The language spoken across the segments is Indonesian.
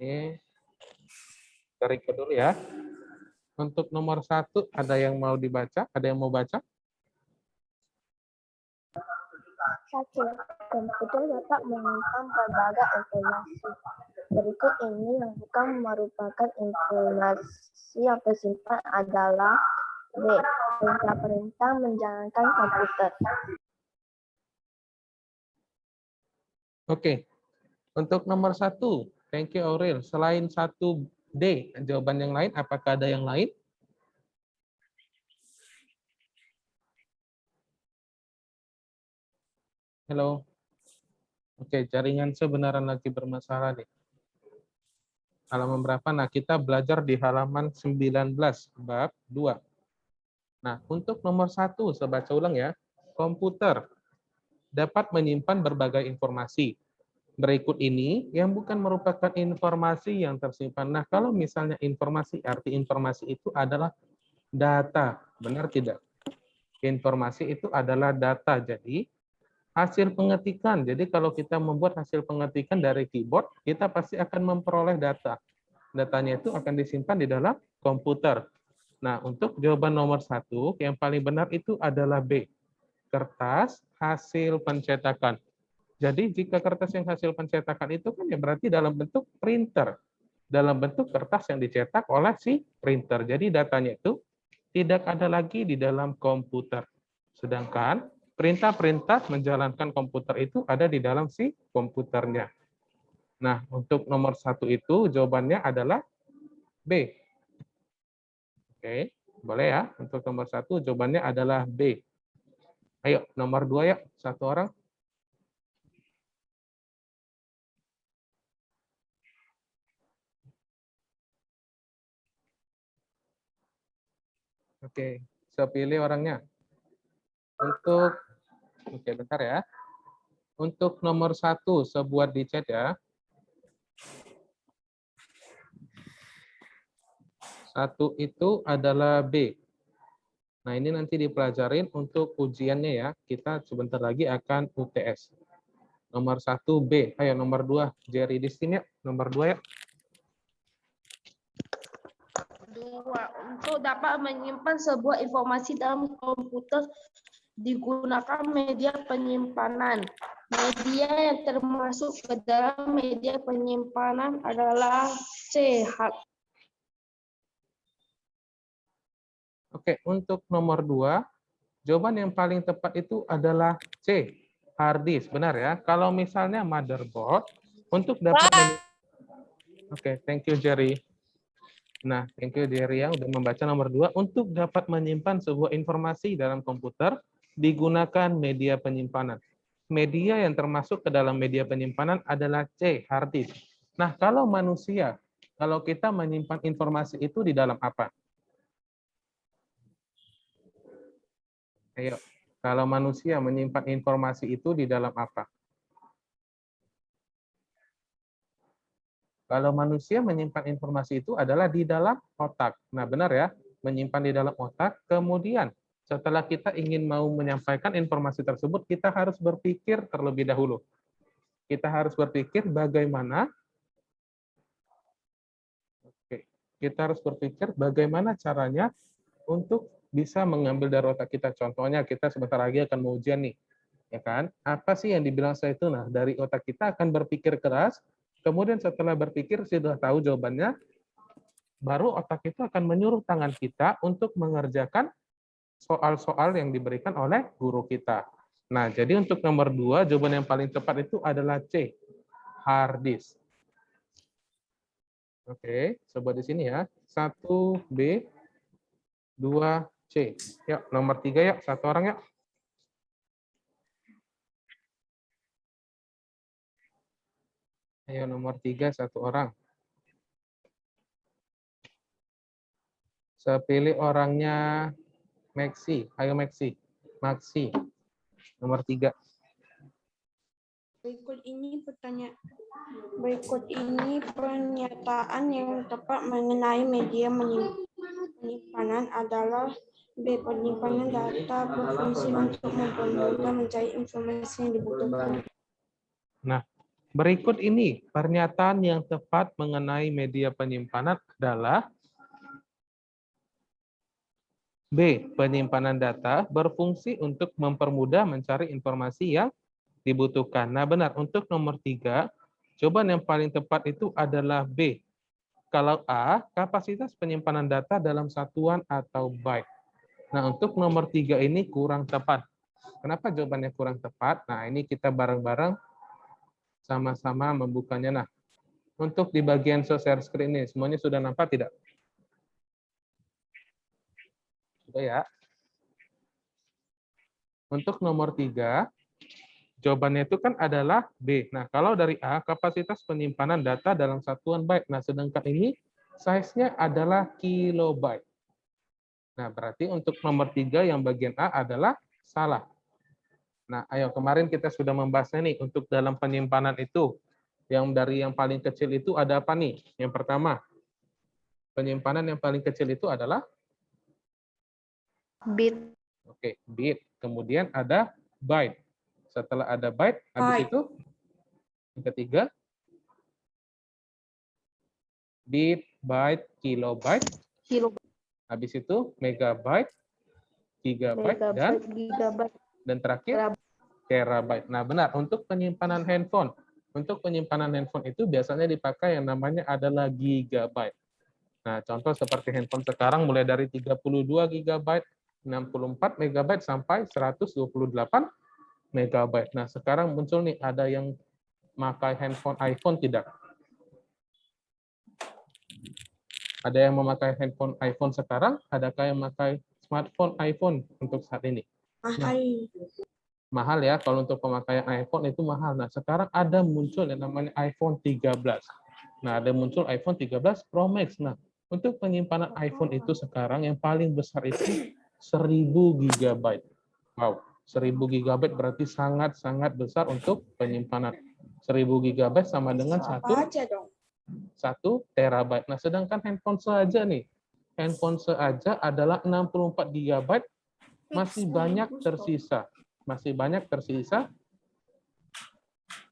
Ini cari dulu ya. Untuk nomor 1, ada yang mau dibaca? Ada yang mau baca? 1. Komputer dapat menyimpan berbagai informasi. Berikut ini yang bukan merupakan informasi yang tersimpan adalah B. Perintah-perintah menjalankan komputer. Oke. Untuk nomor 1, thank you Aurel. Selain 1D, jawaban yang lain, apakah ada yang lain? Halo. Oke, jaringan sebenarnya lagi bermasalah nih. Halaman berapa? Nah, kita belajar di halaman 19, bab 2. Nah, untuk nomor 1, saya baca ulang ya. Komputer dapat menyimpan berbagai informasi. Berikut ini yang bukan merupakan informasi yang tersimpan. Nah, kalau misalnya informasi, arti informasi itu adalah data. Benar tidak? Informasi itu adalah data. Jadi, hasil pengetikan. Jadi, kalau kita membuat hasil pengetikan dari keyboard, kita pasti akan memperoleh data. Datanya itu akan disimpan di dalam komputer. Nah, untuk jawaban nomor 1, yang paling benar itu adalah B. Kertas hasil pencetakan. Jadi jika kertas yang hasil pencetakan itu kan ya berarti dalam bentuk printer. Dalam bentuk kertas yang dicetak oleh si printer. Jadi datanya itu tidak ada lagi di dalam komputer. Sedangkan perintah-perintah menjalankan komputer itu ada di dalam si komputernya. Nah, untuk nomor 1 itu jawabannya adalah B. Oke, boleh ya. Untuk nomor 1 jawabannya adalah B. Ayo, nomor 2 ya. Satu orang. Oke, saya pilih orangnya. Untuk, oke bentar ya. Untuk nomor 1, saya buat di chat ya. 1 itu adalah B. Nah, ini nanti dipelajarin untuk ujiannya ya. Kita sebentar lagi akan UTS. Nomor 1 B. Ayo nomor 2, Jerry di sini ya. Nomor 2 ya. 2. Untuk dapat menyimpan sebuah informasi dalam komputer digunakan media penyimpanan. Media yang termasuk ke dalam media penyimpanan adalah C. Oke, untuk nomor 2, jawaban yang paling tepat itu adalah C. Hard disk, benar ya. Kalau misalnya motherboard, untuk dapat Oke, thank you Jerry. Nah, thank you Jerry yang udah membaca nomor 2. Untuk dapat menyimpan sebuah informasi dalam komputer, digunakan media penyimpanan. Media yang termasuk ke dalam media penyimpanan adalah C, hard disk. Nah, kalau manusia, kalau kita menyimpan informasi itu di dalam apa? Ayo, kalau manusia menyimpan informasi itu di dalam apa? Kalau manusia menyimpan informasi itu adalah di dalam otak. Nah, benar ya, menyimpan di dalam otak. Kemudian, setelah kita ingin mau menyampaikan informasi tersebut, kita harus berpikir terlebih dahulu. Kita harus berpikir bagaimana bagaimana caranya untuk bisa mengambil dari otak kita. Contohnya, kita sebentar lagi akan mau ujian nih. Ya kan? Apa sih yang dibilang saya itu? Nah, dari otak kita akan berpikir keras, kemudian setelah berpikir sudah tahu jawabannya, baru otak itu akan menyuruh tangan kita untuk mengerjakan soal-soal yang diberikan oleh guru kita. Nah, jadi untuk nomor 2, jawaban yang paling tepat itu adalah C, hard disk. Oke, coba di sini ya. 1B, 2C. Yuk, nomor 3 ya, satu orang ya. Ayo, nomor 3, satu orang. Saya pilih orangnya Maxi. Ayo Maxi. Maxi. Nomor 3. Berikut ini pernyataan yang tepat mengenai media penyimpanan adalah B. Penyimpanan data berfungsi untuk mempermudah mencari informasi yang dibutuhkan. Nah, Berikut ini pernyataan yang tepat mengenai media penyimpanan adalah B. Penyimpanan data berfungsi untuk mempermudah mencari informasi yang dibutuhkan. Nah, benar. Untuk nomor 3, jawaban yang paling tepat itu adalah B. Kalau A, kapasitas penyimpanan data dalam satuan atau byte. Nah, untuk nomor 3 ini kurang tepat. Kenapa jawabannya kurang tepat? Nah, ini kita bareng-bareng sama-sama membukanya. Nah, untuk di bagian share screen ini, semuanya sudah nampak tidak? Sudah ya. Untuk nomor 3, jawabannya itu kan adalah B. Nah, kalau dari A, kapasitas penyimpanan data dalam satuan byte. Nah, sedangkan ini size-nya adalah kilobyte. Nah, berarti untuk nomor 3 yang bagian A adalah salah. Nah, ayo kemarin kita sudah membahasnya nih untuk dalam penyimpanan itu. Yang dari yang paling kecil itu ada apa nih? Yang pertama, penyimpanan yang paling kecil itu adalah Bit. oke, bit. Kemudian ada byte. Setelah ada byte, habis Byte. itu yang ketiga bit, byte, kilobyte, Kilo. habis itu megabyte, gigabyte, dan Megabyte. Gigabyte. terakhir terabyte. Nah, benar. Untuk penyimpanan handphone. Untuk penyimpanan handphone itu biasanya dipakai yang namanya adalah gigabyte. Nah, contoh seperti handphone sekarang mulai dari 32 gigabyte, 64 megabyte, sampai 128 megabyte. Nah, sekarang muncul nih, ada yang memakai handphone iPhone tidak? Ada yang memakai handphone iPhone sekarang? Adakah yang memakai smartphone iPhone untuk saat ini? Mahal. Mahal ya, kalau untuk pemakaian iPhone itu mahal. Nah, sekarang ada muncul yang namanya iPhone 13. Nah, ada muncul iPhone 13 Pro Max. Nah, untuk penyimpanan iPhone itu sekarang yang paling besar itu 1000 GB. Wow, 1000 GB berarti sangat-sangat besar untuk penyimpanan. 1000 GB sama dengan Apa aja dong? 1 terabyte. Nah, sedangkan handphone saja nih, handphone saja adalah 64 GB, masih banyak tersisa. Masih banyak tersisa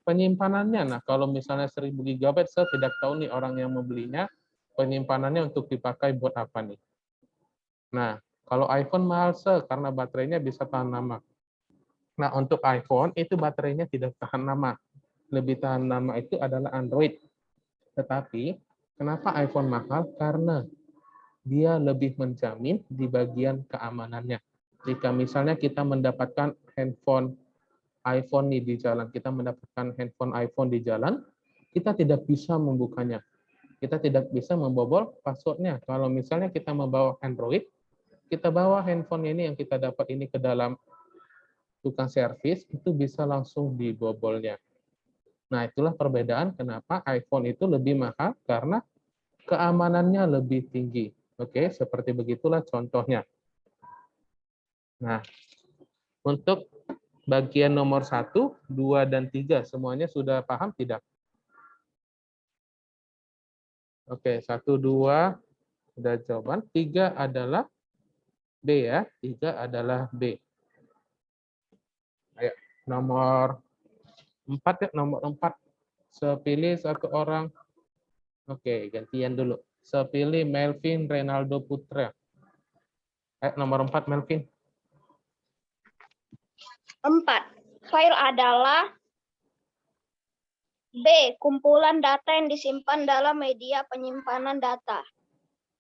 penyimpanannya. Nah, kalau misalnya 1000 GB, saya tidak tahu nih orang yang membelinya, penyimpanannya untuk dipakai buat apa nih. Nah, kalau iPhone mahal karena baterainya bisa tahan lama. Nah, untuk iPhone itu baterainya tidak tahan lama. Lebih tahan lama itu adalah Android. Tetapi, kenapa iPhone mahal? Karena dia lebih menjamin di bagian keamanannya. Jika misalnya kita mendapatkan handphone iPhone nih di jalan, kita mendapatkan handphone iPhone di jalan, kita tidak bisa membukanya. Kita tidak bisa membobol passwordnya. Kalau misalnya kita membawa Android, kita bawa handphone ini yang kita dapat ini ke dalam tukang servis, itu bisa langsung dibobolnya. Nah, itulah perbedaan kenapa iPhone itu lebih mahal, karena keamanannya lebih tinggi. Oke, seperti begitulah contohnya. Nah, untuk bagian nomor 1, 2, dan 3, semuanya sudah paham tidak? Oke, 1, 2, sudah jawaban. 3 adalah B ya, 3 adalah B. Ayo, nomor 4 ya, nomor 4. Sepilih satu orang. Oke, gantian dulu. Sepilih Melvin Renaldo Putra. Ayo, nomor 4, Melvin. 4. File adalah B. Kumpulan data yang disimpan dalam media penyimpanan data.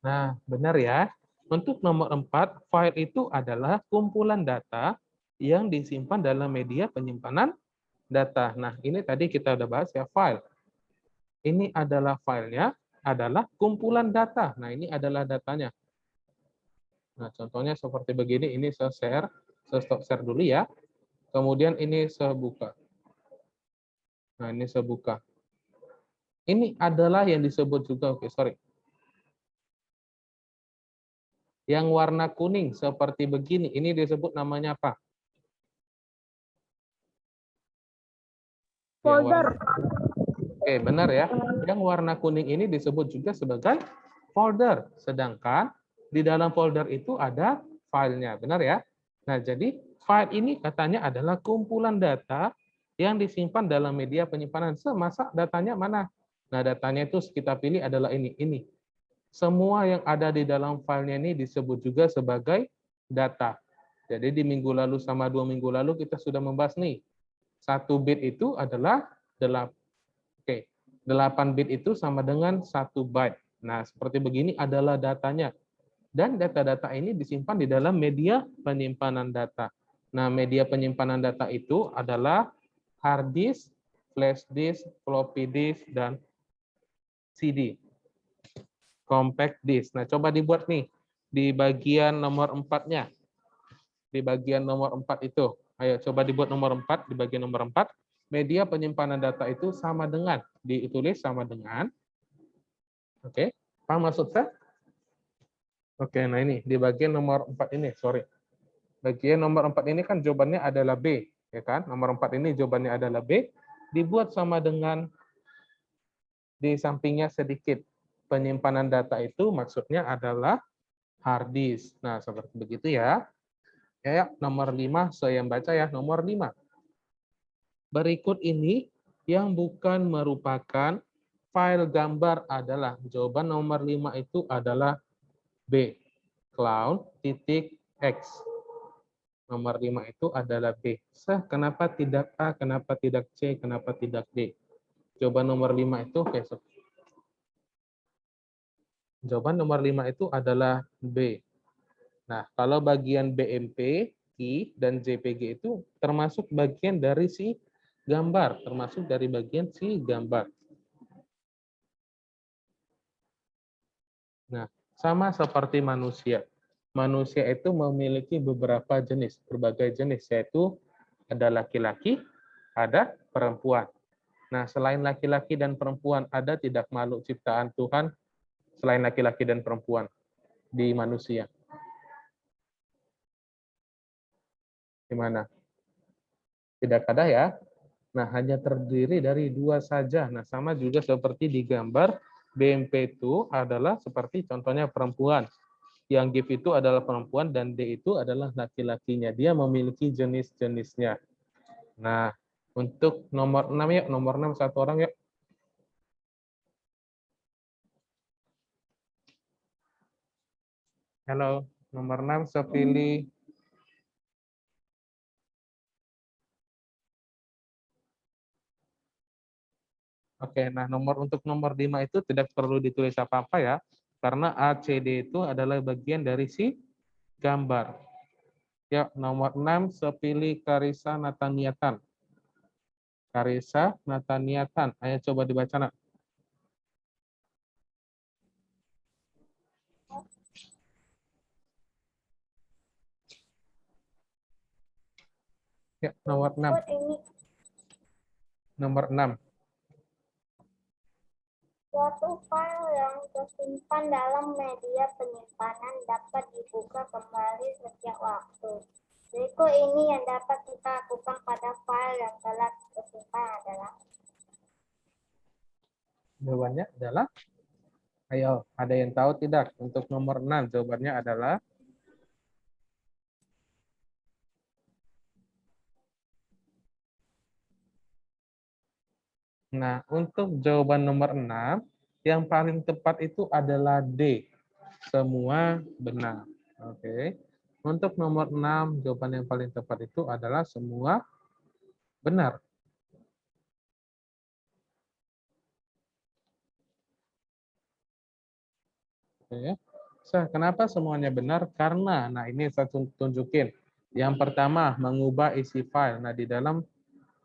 Nah, benar ya. Untuk nomor 4, file itu adalah kumpulan data yang disimpan dalam media penyimpanan data. Nah, ini tadi kita udah bahas ya, file. Ini adalah filenya, adalah kumpulan data. Nah, ini adalah datanya. Nah, contohnya seperti begini, ini saya share, saya stop share dulu ya. Kemudian ini saya buka. Nah, ini saya buka. Ini adalah yang disebut juga, oke, sorry. Yang warna kuning seperti begini, ini disebut namanya apa? Folder. Oke, benar ya. Yang warna kuning ini disebut juga sebagai folder. Sedangkan di dalam folder itu ada filenya. Benar ya? Nah, jadi file ini katanya adalah kumpulan data yang disimpan dalam media penyimpanan. Masa datanya mana? Nah, datanya itu kita pilih adalah ini. Semua yang ada di dalam filenya ini disebut juga sebagai data. Jadi di minggu lalu sama 2 minggu lalu kita sudah membahas nih. 1 bit itu adalah 8 bit itu sama dengan 1 byte. Nah, seperti begini adalah datanya. Dan data-data ini disimpan di dalam media penyimpanan data. Nah, media penyimpanan data itu adalah hard disk, flash disk, floppy disk, dan CD. Compact disk. Nah, coba dibuat nih di bagian nomor 4-nya. Di bagian nomor 4 itu. Ayo, coba dibuat nomor 4. Di bagian nomor 4, media penyimpanan data itu sama dengan, ditulis sama dengan, oke, paham maksud saya? Oke, nah ini di bagian nomor 4 ini, sorry. Bagian nomor 4 ini kan jawabannya adalah B, ya kan? Nomor 4 ini jawabannya adalah B, dibuat sama dengan di sampingnya sedikit. Penyimpanan data itu maksudnya adalah hard disk. Nah, seperti begitu ya. Ya, nomor 5 saya baca ya, nomor 5. Berikut ini yang bukan merupakan file gambar adalah, jawaban nomor 5 itu adalah B, cloud.x. Nomor 5 itu adalah B. Kenapa tidak A, kenapa tidak C, kenapa tidak D? Jawaban nomor 5 itu besok. Jawaban nomor 5 itu adalah B. Nah, kalau bagian BMP, I, dan JPG itu termasuk bagian dari si gambar, termasuk dari bagian si gambar. Nah, sama seperti manusia. Manusia itu memiliki beberapa jenis, berbagai jenis, yaitu ada laki-laki, ada perempuan. Nah, selain laki-laki dan perempuan, ada tidak makhluk ciptaan Tuhan selain laki-laki dan perempuan di manusia? Gimana? Tidak ada ya? Nah, hanya terdiri dari 2 saja. Nah, sama juga seperti di gambar, BMP itu adalah seperti contohnya perempuan. Yang GIF itu adalah perempuan dan D itu adalah laki-lakinya. Dia memiliki jenis-jenisnya. Nah, untuk nomor 6 yuk, nomor 6 satu orang yuk. Halo, nomor 6 saya pilih. Oke, nah untuk nomor 5 itu tidak perlu ditulis apa-apa ya. Karena ACD itu adalah bagian dari si gambar. Ya, nomor 6 saya pilih Karisa Nataniatan. Karisa Nataniatan. Ayo coba dibaca, Nak. Ya, nomor 6. Nomor 6. Suatu file yang tersimpan dalam media penyimpanan dapat dibuka kembali setiap waktu. Berikut ini yang dapat kita lakukan pada file yang telah tersimpan adalah. Jawabannya adalah, ayo, ada yang tahu tidak? Untuk nomor 6, jawabannya adalah nah, untuk jawaban nomor 6, yang paling tepat itu adalah D. Semua benar. Oke. Untuk nomor 6, jawaban yang paling tepat itu adalah semua benar. Oke. Kenapa semuanya benar? Karena, nah ini saya tunjukin. Yang pertama, mengubah isi file. Nah, di dalam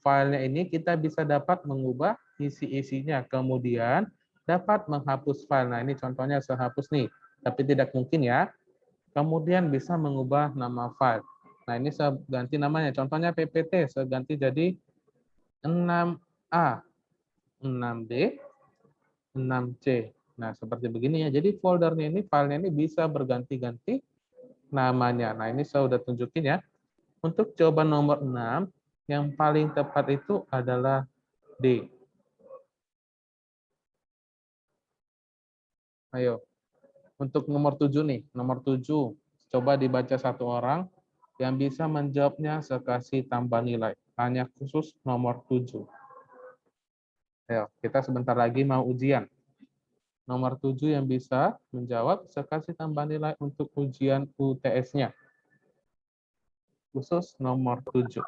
filenya ini kita bisa dapat mengubah isi-isinya. Kemudian dapat menghapus file. Nah, ini contohnya saya hapus nih. Tapi tidak mungkin ya. Kemudian bisa mengubah nama file. Nah, ini saya ganti namanya. Contohnya PPT. Saya ganti jadi 6A, 6B, 6C. Nah, seperti begini ya. Jadi foldernya ini, filenya ini bisa berganti-ganti namanya. Nah, ini saya udah tunjukin ya. Untuk jawaban nomor 6, yang paling tepat itu adalah D. Ayo. Untuk nomor 7 nih. Nomor 7. Coba dibaca satu orang yang bisa menjawabnya saya kasih tambah nilai. Tanya khusus nomor 7. Ayo, kita sebentar lagi mau ujian. Nomor 7 yang bisa menjawab, saya kasih tambah nilai untuk ujian UTS-nya. Khusus nomor 7. 7.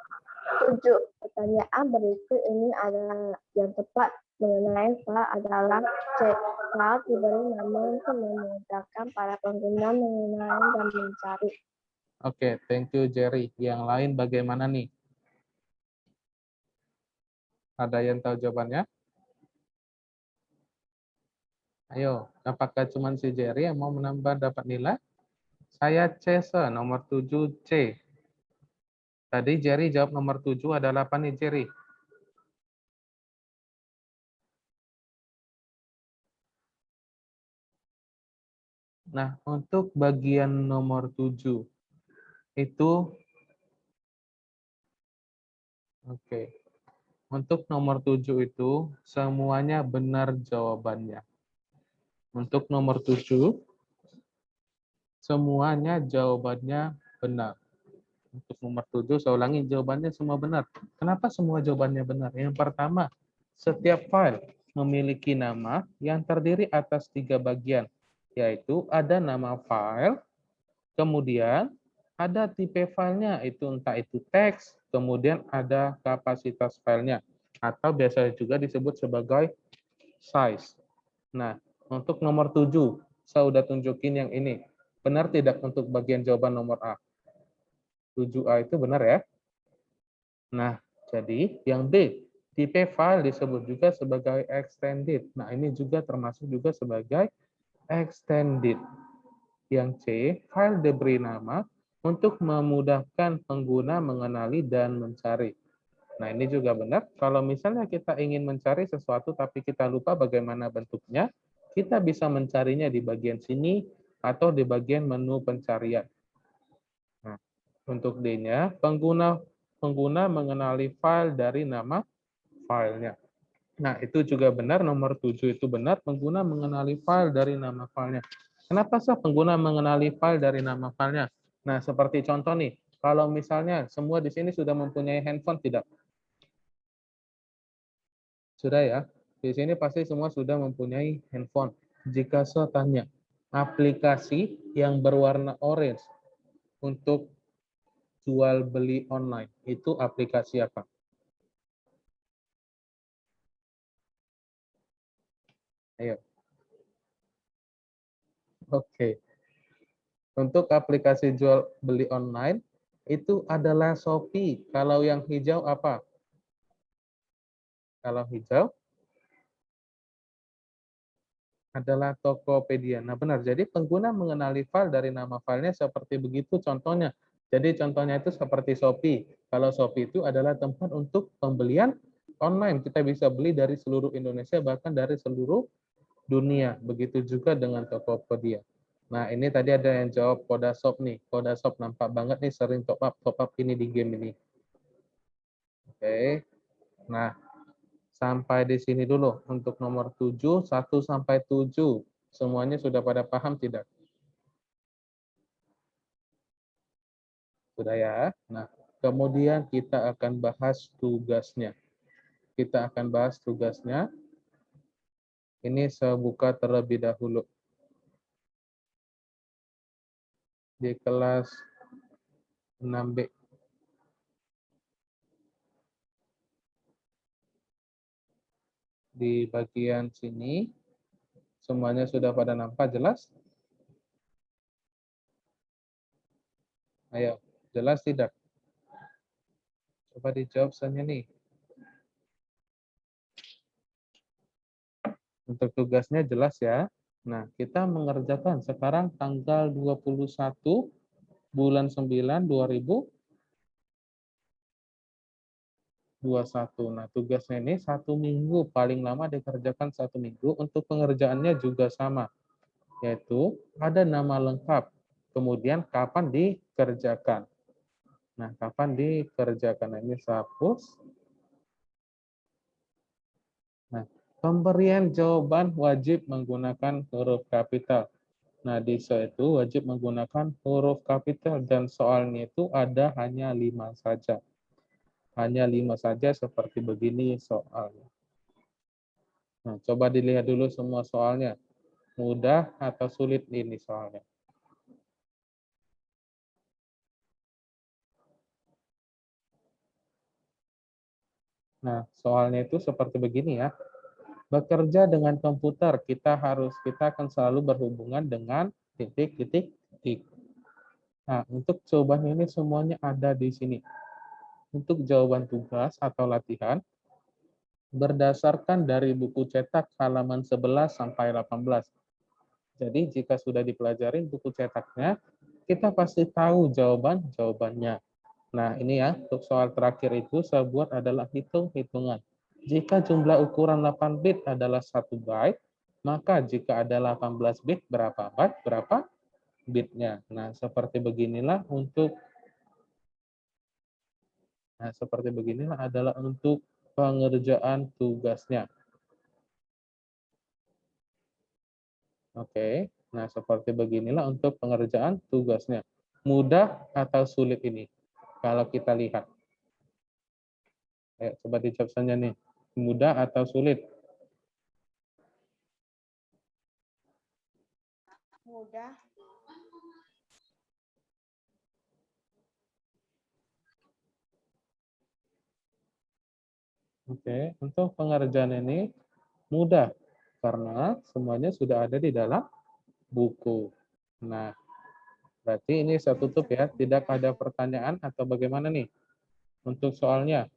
Pertanyaan berikut ini adalah yang tepat mengenai file adalah C. File diberi nama untuk memudahkan para pengguna mengenali dan mencari. Oke, thank you Jerry. Yang lain bagaimana nih? Ada yang tahu jawabannya? Ayo, apakah cuma si Jerry yang mau menambah dapat nilai? Saya C, nomor 7C. Tadi Jerry jawab nomor 7 adalah apa nih Jerry? Nah, untuk bagian nomor 7 itu, oke. Untuk nomor 7 itu semuanya benar jawabannya. Untuk nomor 7, semuanya jawabannya benar. Untuk nomor 7, saya ulangi, jawabannya semua benar. Kenapa semua jawabannya benar? Yang pertama, setiap file memiliki nama yang terdiri atas 3 bagian, yaitu ada nama file, kemudian ada tipe filenya, itu entah itu teks, kemudian ada kapasitas filenya, atau biasa juga disebut sebagai size. Nah, untuk nomor 7, saya udah tunjukin yang ini. Benar tidak untuk bagian jawaban nomor A? 7A itu benar ya? Nah, jadi yang B, tipe file disebut juga sebagai extended. Nah, ini juga termasuk juga sebagai extended. Yang C, file diberi nama untuk memudahkan pengguna mengenali dan mencari. Nah, ini juga benar. Kalau misalnya kita ingin mencari sesuatu tapi kita lupa bagaimana bentuknya, kita bisa mencarinya di bagian sini atau di bagian menu pencarian. Nah, untuk D-nya, pengguna mengenali file dari nama filenya. Nah, itu juga benar, nomor 7 itu benar, pengguna mengenali file dari nama filenya. Kenapa sih pengguna mengenali file dari nama filenya? Nah, seperti contoh nih, kalau misalnya semua di sini sudah mempunyai handphone, tidak? Sudah ya? Di sini pasti semua sudah mempunyai handphone. Jika saya tanya, aplikasi yang berwarna orange untuk jual beli online, itu aplikasi apa? Ayo. Oke. Untuk aplikasi jual beli online, itu adalah Shopee. Kalau yang hijau apa? Kalau hijau adalah Tokopedia. Nah, benar. Jadi pengguna mengenali file dari nama filenya seperti begitu contohnya. Jadi contohnya itu seperti Shopee. Kalau Shopee itu adalah tempat untuk pembelian online. Kita bisa beli dari seluruh Indonesia, bahkan dari seluruh dunia. Begitu juga dengan Tokopedia. Nah, ini tadi ada yang jawab Kodashop nih. Kodashop nampak banget nih sering top up ini di game ini. Oke. Nah, sampai di sini dulu untuk nomor 7, 1 sampai 7. Semuanya sudah pada paham tidak? Sudah ya? Nah, kemudian kita akan bahas tugasnya. Kita akan bahas tugasnya. Ini saya buka terlebih dahulu. Di kelas 6B. Di bagian sini, semuanya sudah pada nampak jelas? Ayo, jelas tidak? Coba dijawab saja nih. Untuk tugasnya jelas ya. Nah, kita mengerjakan sekarang tanggal 21 bulan 9 2021. Nah, tugasnya ini 1 minggu, paling lama dikerjakan 1 minggu. Untuk pengerjaannya juga sama, yaitu ada nama lengkap, kemudian kapan dikerjakan. Nah, kapan dikerjakan? Nah, ini saya hapus. Nah, pemberian jawaban wajib menggunakan huruf kapital. Nah, di soal itu wajib menggunakan huruf kapital dan soalnya itu ada hanya 5 saja. Hanya 5 saja seperti begini soalnya. Nah, coba dilihat dulu semua soalnya. Mudah atau sulit ini soalnya. Nah, soalnya itu seperti begini ya. Bekerja dengan komputer, kita akan selalu berhubungan dengan titik. Nah, untuk jawaban ini semuanya ada di sini. Untuk jawaban tugas atau latihan, berdasarkan dari buku cetak halaman 11 sampai 18. Jadi, jika sudah dipelajari buku cetaknya, kita pasti tahu jawabannya. Nah, ini ya, untuk soal terakhir itu saya buat adalah hitung-hitungan. Jika jumlah ukuran 8 bit adalah 1 byte, maka jika ada 18 bit, berapa byte, berapa bitnya. Nah, seperti beginilah adalah untuk pengerjaan tugasnya. Oke, nah seperti beginilah untuk pengerjaan tugasnya. Mudah atau sulit ini? Kalau kita lihat. Ayo, coba dijawab saja nih. Mudah atau sulit? Mudah. Oke, untuk pengerjaan ini mudah karena semuanya sudah ada di dalam buku. Nah, berarti ini saya tutup ya. Tidak ada pertanyaan atau bagaimana nih untuk soalnya?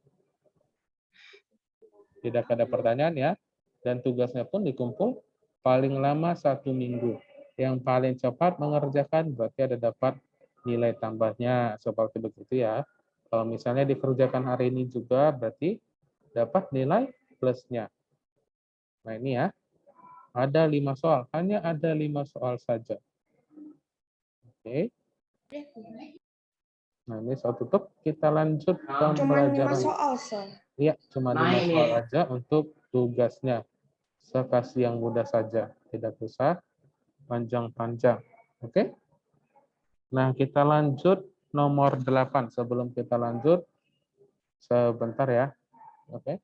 Tidak ada pertanyaan ya. Dan tugasnya pun dikumpul paling lama 1 minggu. Yang paling cepat mengerjakan berarti ada dapat nilai tambahnya seperti begitu ya. Kalau misalnya dikerjakan hari ini juga berarti dapat nilai plusnya. Nah ini ya, ada 5 soal. Hanya ada 5 soal saja. Oke. Nah ini saya tutup. Kita lanjut ke Cuma 5 pembelajaran. soal, Sir. Iya, cuma 5 soal aja untuk tugasnya. Saya kasih yang mudah saja. Tidak usah panjang-panjang. Oke? Nah, kita lanjut nomor 8. Sebelum kita lanjut, sebentar ya. Oke?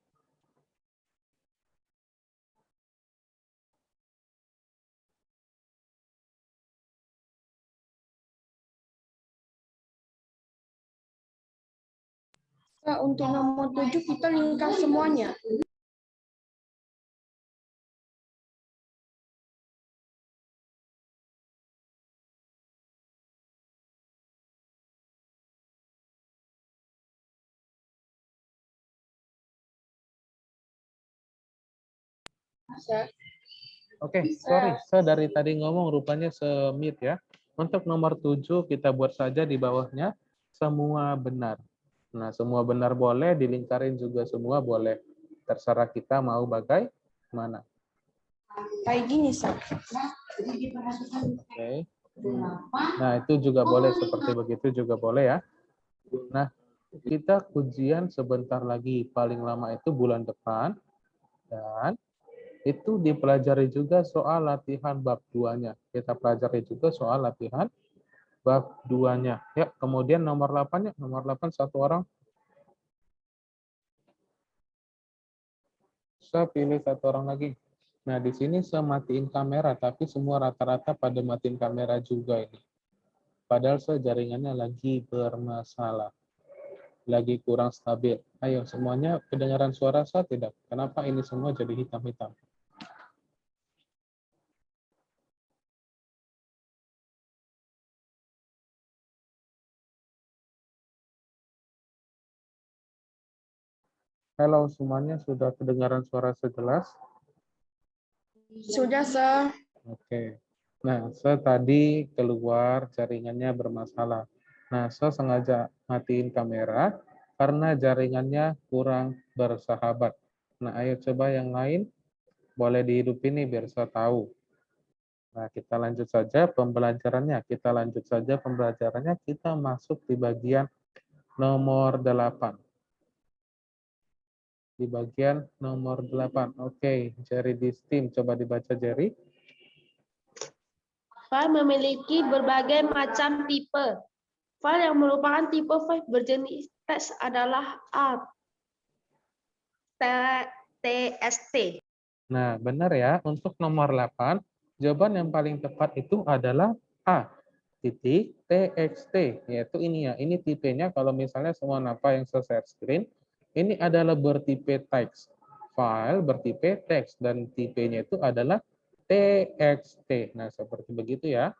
Sir, untuk nomor 7 kita lingkar semuanya. Sir. Oke, sorry. Saya dari tadi ngomong rupanya semit ya. Untuk nomor 7 kita buat saja di bawahnya semua benar. Nah, semua benar boleh, dilingkarin juga semua boleh. Terserah kita mau bagaimana. Kayak gini, Sir. Oke. Nah, itu juga boleh, seperti begitu juga boleh ya. Nah, kita ujian sebentar lagi, paling lama itu bulan depan. Dan itu dipelajari juga soal latihan bab 2-nya. Kita pelajari juga soal latihan bab 2-nya. Ya, kemudian nomor 8-nya, nomor 8 satu orang. Saya pilih satu orang lagi. Nah, di sini saya matiin kamera, tapi semua rata-rata pada matiin kamera juga ini. Padahal saya jaringannya lagi bermasalah. Lagi kurang stabil. Ayo, semuanya kedengaran suara saya tidak? Kenapa ini semua jadi hitam-hitam? Halo semuanya, sudah kedengaran suara sejelas? Sudah, Sir. Oke. Nah, saya tadi keluar jaringannya bermasalah. Nah, saya sengaja matiin kamera karena jaringannya kurang bersahabat. Nah, ayo coba yang lain boleh dihidupin nih biar saya tahu. Nah, kita lanjut saja pembelajarannya. Kita masuk di bagian nomor 8. Di bagian nomor 8. Oke, Jerry di Steam. Coba dibaca, Jerry. File memiliki berbagai macam tipe. File yang merupakan tipe file berjenis teks adalah TXT. Nah, benar ya. Untuk nomor 8, jawaban yang paling tepat itu adalah A titik TXT, yaitu ini ya. Ini tipenya kalau misalnya semua apa yang saya share screen, ini adalah bertipe teks. File bertipe teks dan tipenya itu adalah TXT. Nah, seperti begitu ya.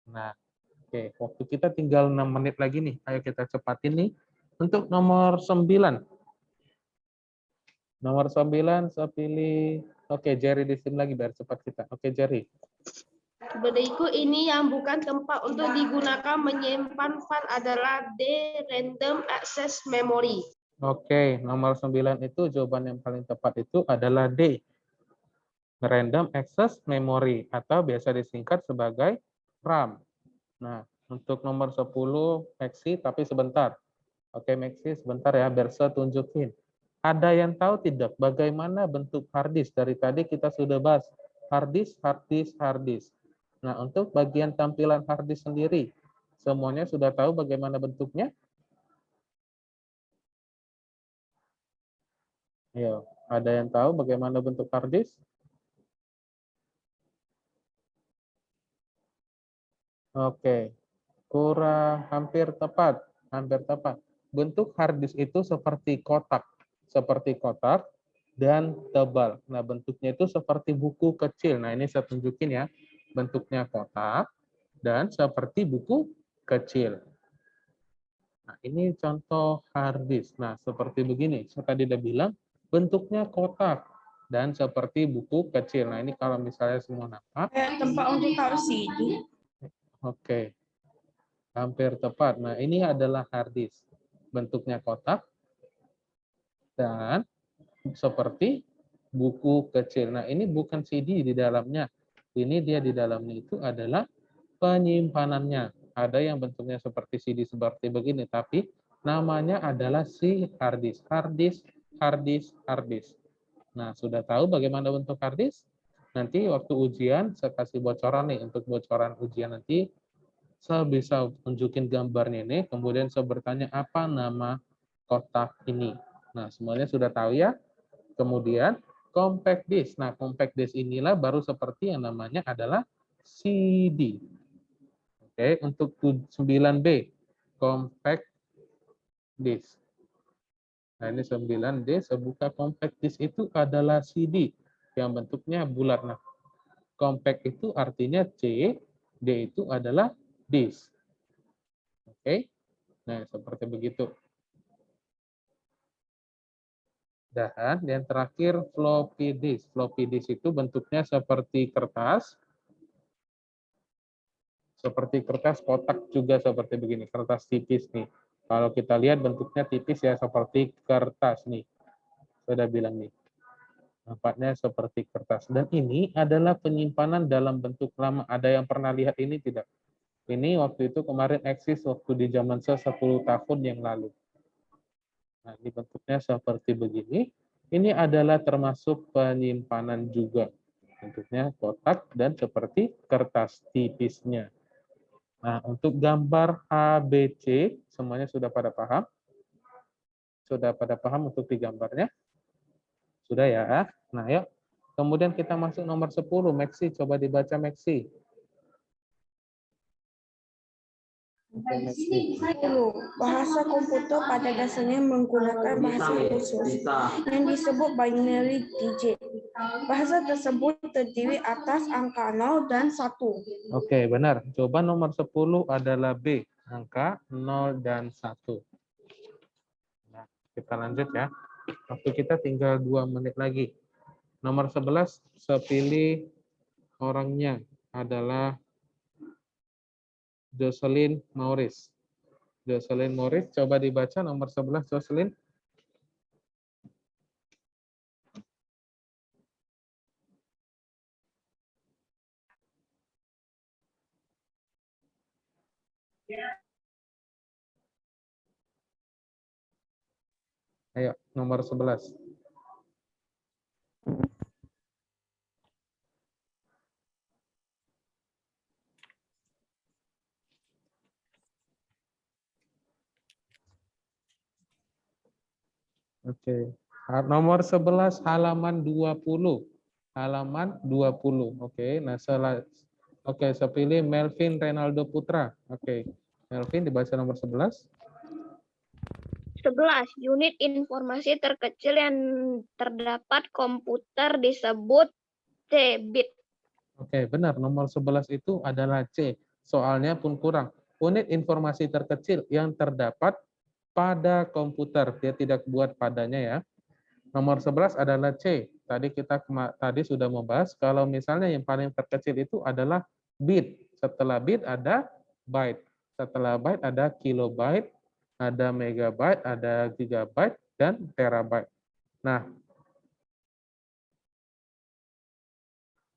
Nah, oke, waktu kita tinggal 6 menit lagi nih. Ayo kita cepatin nih. Untuk nomor 9. Nomor 9 saya pilih. Oke, Jerry di sini lagi biar cepat kita. Oke, Jerry. Berikut ini yang bukan tempat untuk digunakan menyimpan file adalah D. Random Access Memory. Oke, nomor 9 itu jawaban yang paling tepat itu adalah D. Random Access Memory atau biasa disingkat sebagai RAM. Nah, untuk nomor 10 Maxi tapi sebentar. Oke, Maxi sebentar ya biar saya tunjukin. Ada yang tahu tidak bagaimana bentuk hard disk? Dari tadi kita sudah bahas hard disk, hard disk, hard disk. Nah, untuk bagian tampilan hard disk sendiri, semuanya sudah tahu bagaimana bentuknya? Ayo, ada yang tahu bagaimana bentuk hard disk? Oke, kurang hampir tepat, hampir tepat. Bentuk hard disk itu seperti kotak dan tebal. Nah, bentuknya itu seperti buku kecil. Nah, ini saya tunjukin ya, bentuknya kotak dan seperti buku kecil. Nah, ini contoh hard disk. Nah, seperti begini. Saya tadi udah bilang, bentuknya kotak dan seperti buku kecil. Nah, ini kalau misalnya semua nampak. Tempat untuk taruh CD. Oke. Hampir tepat. Nah, ini adalah hard disk. Bentuknya kotak dan seperti buku kecil. Nah, ini bukan CD di dalamnya. Ini dia di dalamnya itu adalah penyimpanannya. Ada yang bentuknya seperti CD seperti begini, tapi namanya adalah si hard disk. Hard disk, hard disk, hard disk. Nah, sudah tahu bagaimana bentuk hard disk? Nanti waktu ujian, saya kasih bocoran nih. Untuk bocoran ujian nanti, saya bisa tunjukin gambarnya ini, kemudian saya bertanya apa nama kotak ini. Nah, semuanya sudah tahu ya. Kemudian compact disk. Nah, compact disk inilah baru seperti yang namanya adalah CD. Oke, untuk 9B, compact disk. Nah, ini 9D, saya buka compact disk itu adalah CD yang bentuknya bulat. Nah, compact itu artinya C, D itu adalah disk. Oke, nah seperti begitu. Dan yang terakhir floppy disk. Floppy disk itu bentuknya seperti kertas kotak juga seperti begini, kertas tipis nih. Kalau kita lihat bentuknya tipis ya seperti kertas nih. Sudah bilang nih. Nampaknya seperti kertas. Dan ini adalah penyimpanan dalam bentuk lama. Ada yang pernah lihat ini tidak? Ini waktu itu kemarin eksis waktu di zaman saya 10 tahun yang lalu. Nah, ini bentuknya seperti begini. Ini adalah termasuk penyimpanan juga. Bentuknya kotak dan seperti kertas tipisnya. Nah, untuk gambar ABC, semuanya sudah pada paham? Sudah pada paham untuk digambarnya? Sudah ya? Nah, yuk. Kemudian kita masuk nomor 10. Maxi, coba dibaca Maxi. Oke, Maxi. 10. Bahasa komputer pada dasarnya menggunakan bahasa khusus yang disebut binary digit. Bahasa tersebut terdiri atas angka 0 dan 1. Oke, benar. Jawaban nomor 10 adalah B, angka 0 dan 1. Nah, kita lanjut ya. Waktu kita tinggal 2 menit lagi. Nomor 11, saya pilih orangnya adalah Jocelyn Morris. Jocelyn Morris, coba dibaca nomor 11, Jocelyn. Ayo, nomor 11. Oke. Nomor 11 halaman 20. Halaman 20. Oke, nah oke, saya pilih Melvin Renaldo Putra. Oke. Melvin dibaca nomor 11. 11. Unit informasi terkecil yang terdapat komputer disebut C, bit. Oke, benar. Nomor 11 itu adalah C. Soalnya pun kurang. Unit informasi terkecil yang terdapat pada komputer. Dia tidak buat padanya ya. Nomor 11 adalah C. Tadi sudah membahas kalau misalnya yang paling terkecil itu adalah bit. Setelah bit ada byte. Setelah byte ada kilobyte, ada megabyte, ada gigabyte, dan terabyte. Nah,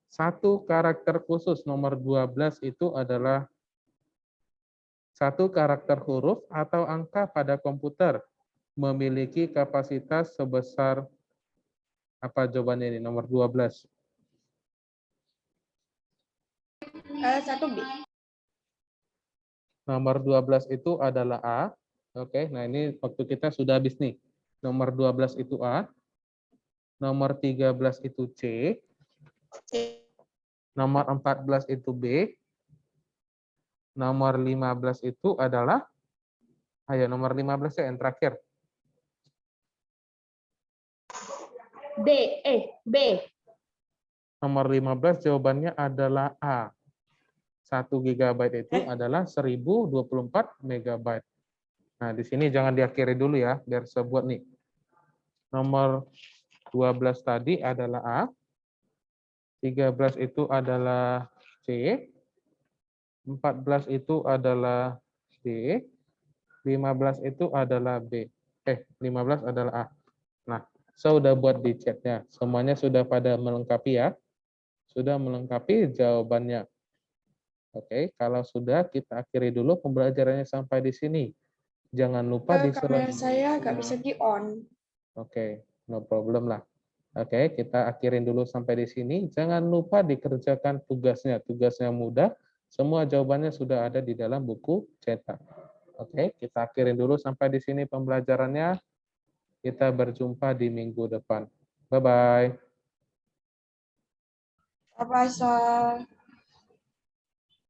satu karakter khusus nomor 12 itu adalah satu karakter huruf atau angka pada komputer memiliki kapasitas sebesar apa jawabannya ini? Nomor 12. 1 bit. Nomor 12 itu adalah A. Oke, nah ini waktu kita sudah habis nih. Nomor 12 itu A. Nomor 13 itu C. Nomor 14 itu B. Nomor 15 itu adalah, ayo nomor 15 ya yang terakhir. B. Nomor 15 jawabannya adalah A. 1 GB itu adalah 1024 MB. Nah, di sini jangan diakhiri dulu ya, biar saya buat nih. Nomor 12 tadi adalah A. 13 itu adalah C. 14 itu adalah D. 15 itu adalah B. 15 adalah A. Nah, saya sudah buat di chatnya. Semuanya sudah pada melengkapi ya. Sudah melengkapi jawabannya. Oke, kalau sudah kita akhiri dulu pembelajarannya sampai di sini. Jangan lupa Kamera saya nggak bisa di-on. Oke, no problem lah. Oke, kita akhirin dulu sampai di sini. Jangan lupa dikerjakan tugasnya. Tugasnya mudah. Semua jawabannya sudah ada di dalam buku cetak. Oke, kita akhirin dulu sampai di sini pembelajarannya. Kita berjumpa di minggu depan. Bye-bye. Bye-bye, Sir.